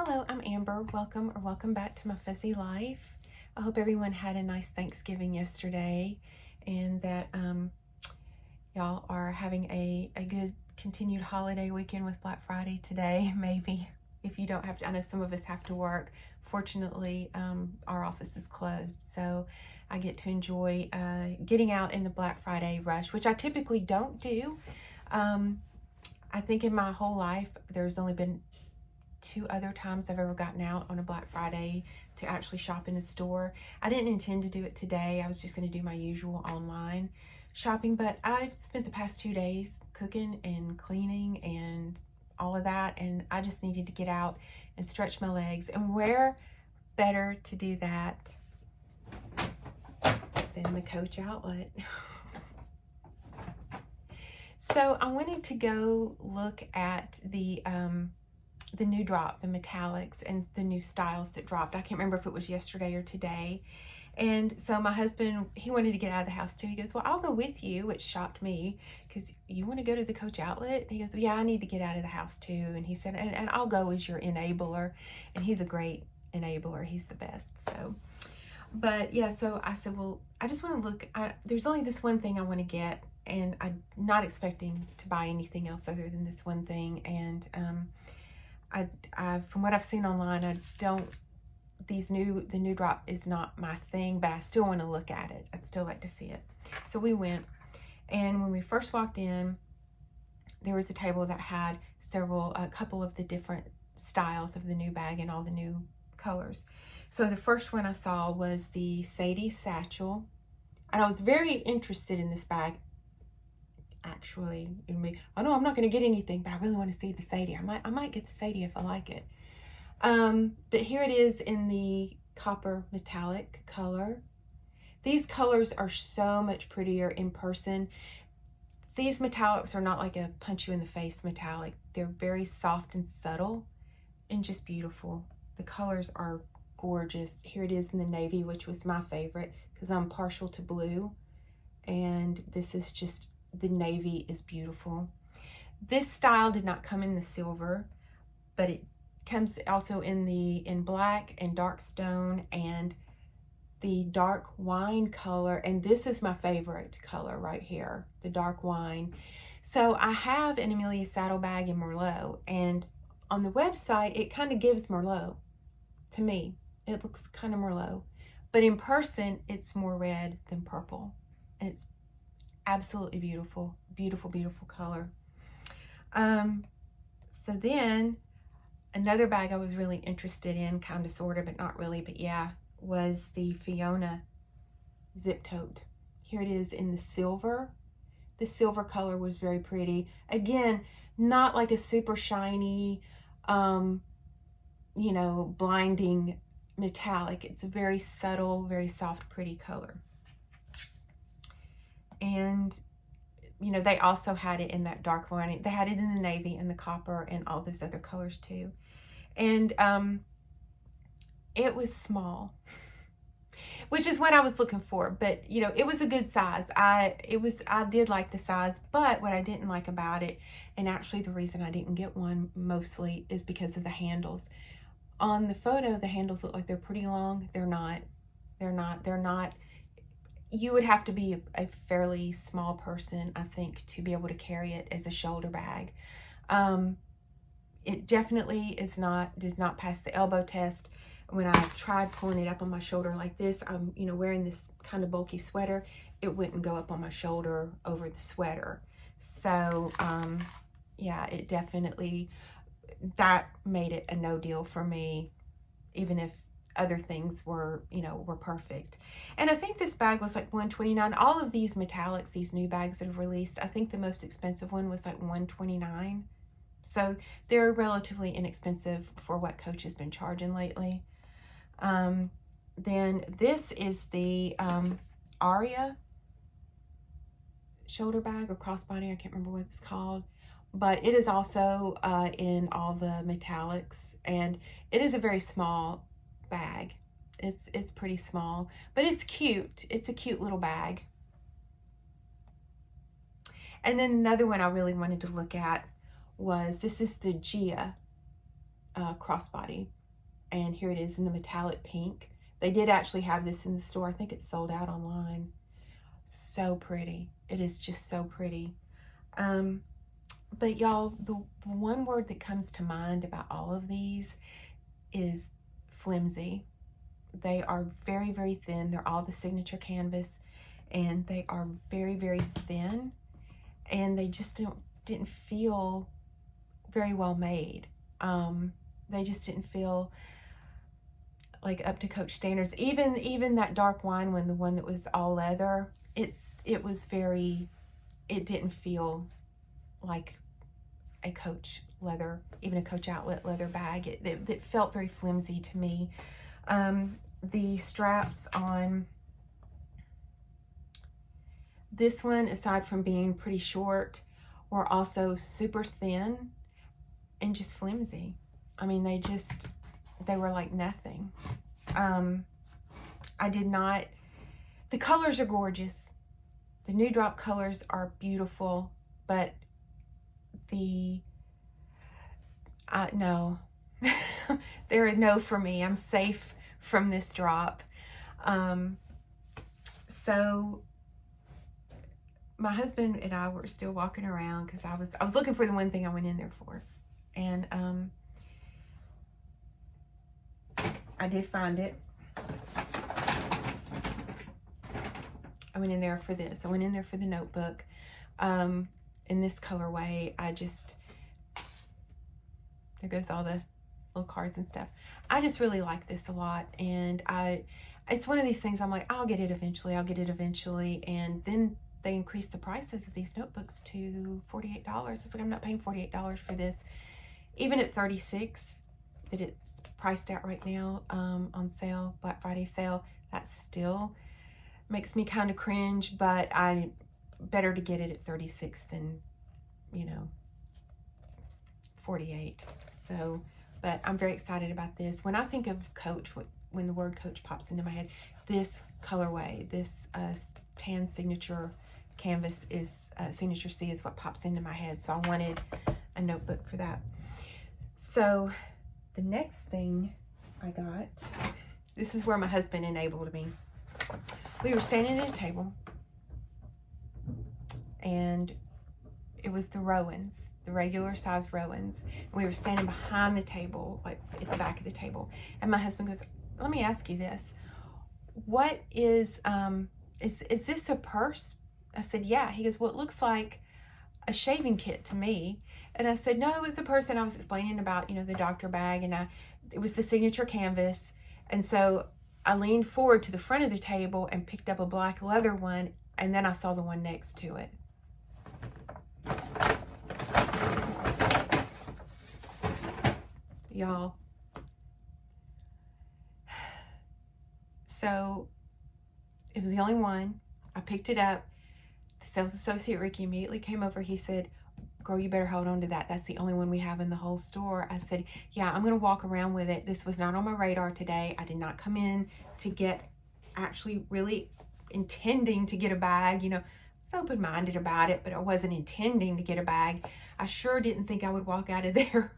Hello, I'm Amber. Welcome back to my fuzzy life. I hope everyone had a nice Thanksgiving yesterday and that y'all are having a good continued holiday weekend with Black Friday today. Maybe if you don't have to, I know some of us have to work. Fortunately, our office is closed, so I get to enjoy getting out in the Black Friday rush, which I typically don't do. I think in my whole life, there's only been 2 other times I've ever gotten out on a Black Friday to actually shop in a store. I didn't intend to do it today. I was just going to do my usual online shopping, but I've spent the past 2 days cooking and cleaning and all of that, and I just needed to get out and stretch my legs. And where better to do that than the Coach outlet? So I wanted to go look at the new drop, the metallics, and the new styles that dropped. I can't remember if it was yesterday or today. And so my husband, he wanted to get out of the house too. He goes, well, I'll go with you, which shocked me because you want to go to the Coach outlet? He goes, yeah, I need to get out of the house too. And he said, and I'll go as your enabler. And he's a great enabler. He's the best. So, but yeah, so I said, well, I just want to look. There's only this one thing I want to get, and I'm not expecting to buy anything else other than this one thing. And I from what I've seen online, the new drop is not my thing, but I still want to look at it. I'd still like to see it. So we went, and when we first walked in, there was a table that had a couple of the different styles of the new bag and all the new colors. So the first one I saw was the Sadie satchel, and I was very interested in this bag. Actually, I know I'm not going to get anything, but I really want to see the Sadie. I might get the Sadie if I like it. But here it is in the copper metallic color. These colors are so much prettier in person. These metallics are not like a punch you in the face metallic. They're very soft and subtle and just beautiful. The colors are gorgeous. Here it is in the navy, which was my favorite because I'm partial to blue. And this is just, the navy is beautiful. This style did not come in the silver, but it comes also in black and dark stone and the dark wine color. And this is my favorite color right here, the dark wine. So I have an Amelia saddlebag in Merlot, and on the website, it kind of gives Merlot to me. It looks kind of Merlot, but in person, it's more red than purple, and it's absolutely beautiful, beautiful, beautiful color. So then another bag I was really interested in, kind of, sort of, but not really, but yeah, was the Fiona zip tote. Here it is in the silver. The silver color was very pretty. Again, not like a super shiny, blinding metallic. It's a very subtle, very soft, pretty color. And, they also had it in that dark wine. They had it in the navy and the copper and all those other colors too. And it was small, which is what I was looking for. But, it was a good size. I did like the size, but what I didn't like about it, and actually the reason I didn't get one mostly, is because of the handles. On the photo, the handles look like they're pretty long. They're not. You would have to be a fairly small person, I think, to be able to carry it as a shoulder bag. It definitely does not pass the elbow test. When I tried pulling it up on my shoulder like this, I'm, wearing this kind of bulky sweater, it wouldn't go up on my shoulder over the sweater. So, yeah, it definitely, that made it a no deal for me, even if other things were perfect. And I think this bag was like $129. All of these metallics, these new bags that have released, I think the most expensive one was like $129. So they're relatively inexpensive for what Coach has been charging lately. Then this is the Aria shoulder bag or crossbody. I can't remember what it's called. But it is also in all the metallics. And it is a very small bag. It's pretty small, but it's cute. It's a cute little bag. And then another one I really wanted to look at was, this is the Gia crossbody. And here it is in the metallic pink. They did actually have this in the store. I think it's sold out online. So pretty. It is just so pretty. But y'all, the one word that comes to mind about all of these is flimsy. They are very, very thin. They're all the signature canvas, and they are very, very thin, and they just didn't feel very well made. They just didn't feel like up to Coach standards. Even that dark wine one, the one that was all leather, it didn't feel like a Coach leather, even a Coach outlet leather bag. It felt very flimsy to me. The straps on this one, aside from being pretty short, were also super thin and just flimsy. I mean, they were like nothing. The colors are gorgeous. The new drop colors are beautiful, but no, they're a no for me. I'm safe from this drop. So my husband and I were still walking around because I was looking for the one thing I went in there for, and I did find it. I went in there for this. I went in there for the notebook. In this colorway, there goes all the little cards and stuff. I just really like this a lot, and it's one of these things I'm like, I'll get it eventually, and then they increased the prices of these notebooks to $48. I was like, I'm not paying $48 for this. Even at $36 that it's priced at right now, on sale, Black Friday sale, that still makes me kind of cringe, but better to get it at $36 than, 48. So, but I'm very excited about this. When I think of Coach, when the word Coach pops into my head, this colorway, this tan signature canvas is Signature C is what pops into my head. So I wanted a notebook for that. So the next thing I got, this is where my husband enabled me. We were standing at a table, and it was the Rowens, the regular size Rowens. And we were standing behind the table, like at the back of the table. And my husband goes, let me ask you this. What is this a purse? I said, yeah. He goes, well, it looks like a shaving kit to me. And I said, no, it's a purse. And I was explaining about, the doctor bag, and it was the signature canvas. And so I leaned forward to the front of the table and picked up a black leather one, and then I saw the one next to it. Y'all. So it was the only one. I picked it up. The sales associate, Ricky, immediately came over. He said, girl, you better hold on to that. That's the only one we have in the whole store. I said, yeah, I'm going to walk around with it. This was not on my radar today. I did not come in to get, actually really intending to get a bag. I was open-minded about it, but I wasn't intending to get a bag. I sure didn't think I would walk out of there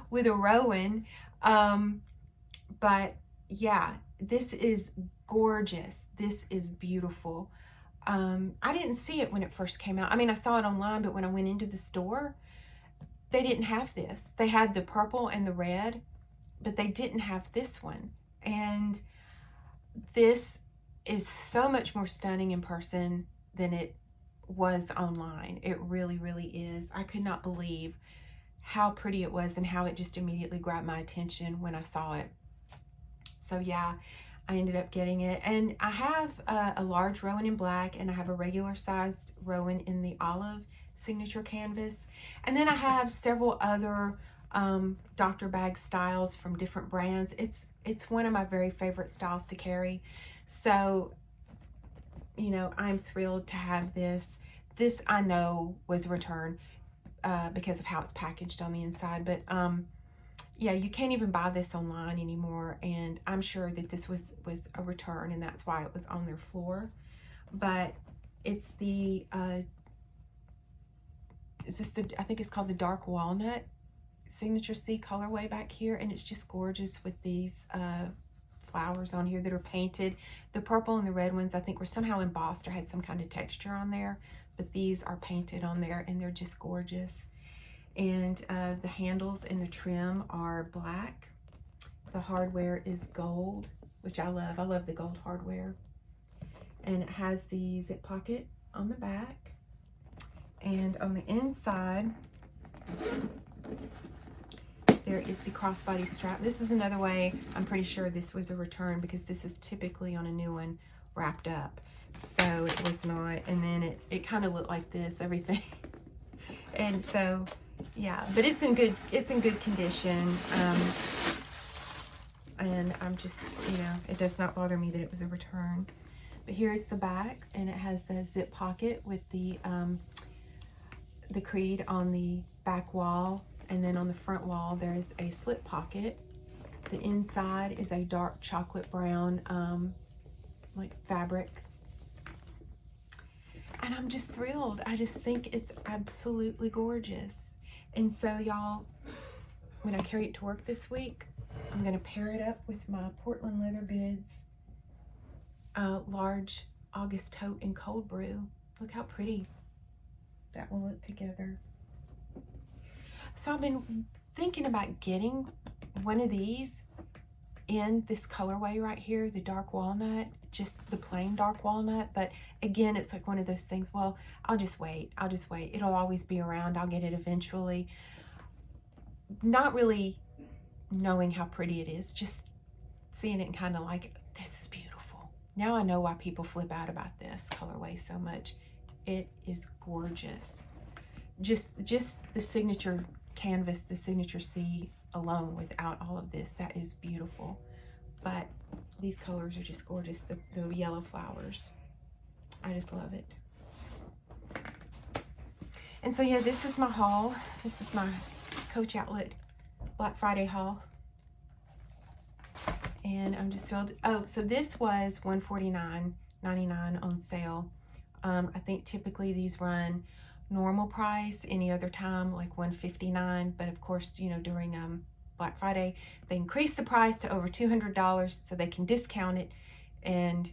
with a Rowen. But yeah, this is gorgeous. This is beautiful. I didn't see it when it first came out. I mean, I saw it online, but when I went into the store, they didn't have this. They had the purple and the red, but they didn't have this one. And this is so much more stunning in person than it was online. It really, really is. I could not believe how pretty it was and how it just immediately grabbed my attention when I saw it. So yeah, I ended up getting it. And I have a large Rowen in black, and I have a regular sized Rowen in the olive signature canvas. And then I have several other doctor bag styles from different brands. It's one of my very favorite styles to carry. So, I'm thrilled to have this. This I know was a return because of how it's packaged on the inside. But yeah, you can't even buy this online anymore, and I'm sure that this was a return, and that's why it was on their floor. But it's I think it's called the dark walnut Signature C colorway back here, and it's just gorgeous with these flowers on here that are painted. The purple and the red ones I think were somehow embossed or had some kind of texture on there, but these are painted on there and they're just gorgeous. And the handles and the trim are black. The hardware is gold, which I love. I love the gold hardware. And it has the zip pocket on the back. And on the inside, there is the crossbody strap. This is another way, I'm pretty sure this was a return, because this is typically on a new one wrapped up. So it was not, and then it kind of looked like this, everything. And so, yeah, but it's in good condition. And I'm just, you know, it does not bother me that it was a return. But here's the back, and it has the zip pocket with the creed on the back wall, and then on the front wall there is a slip pocket. The inside is a dark chocolate brown like fabric, and I'm just thrilled. I just think it's absolutely gorgeous. And so y'all, when I carry it to work this week, I'm gonna pair it up with my Portland Leather Goods large August tote in cold brew. Look how pretty that will look together. So I've been thinking about getting one of these in this colorway right here, the dark walnut, just the plain dark walnut. But again, it's like one of those things, well, I'll just wait. It'll always be around. I'll get it eventually. Not really knowing how pretty it is, just seeing it and kind of like, this is beautiful. Now I know why people flip out about this colorway so much. It is gorgeous. Just the signature canvas, the signature C alone, without all of this, that is beautiful. But these colors are just gorgeous. The yellow flowers, I just love it. And so yeah, this is my haul. This is my Coach Outlet Black Friday haul, and I'm just thrilled. Oh, so this was $149.99 on sale. I think typically these run normal price any other time, like $159, but of course, you know, during Black Friday they increased the price to over $200 so they can discount it, and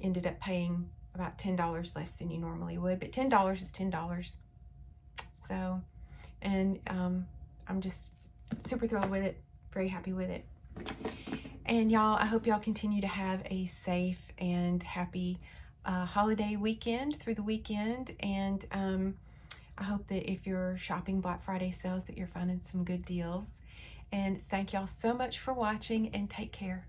ended up paying about $10 less than you normally would, but $10 is $10. So, and I'm just super thrilled with it, very happy with it. And y'all, I hope y'all continue to have a safe and happy holiday weekend through the weekend. And I hope that if you're shopping Black Friday sales that you're finding some good deals. And thank y'all so much for watching, and take care.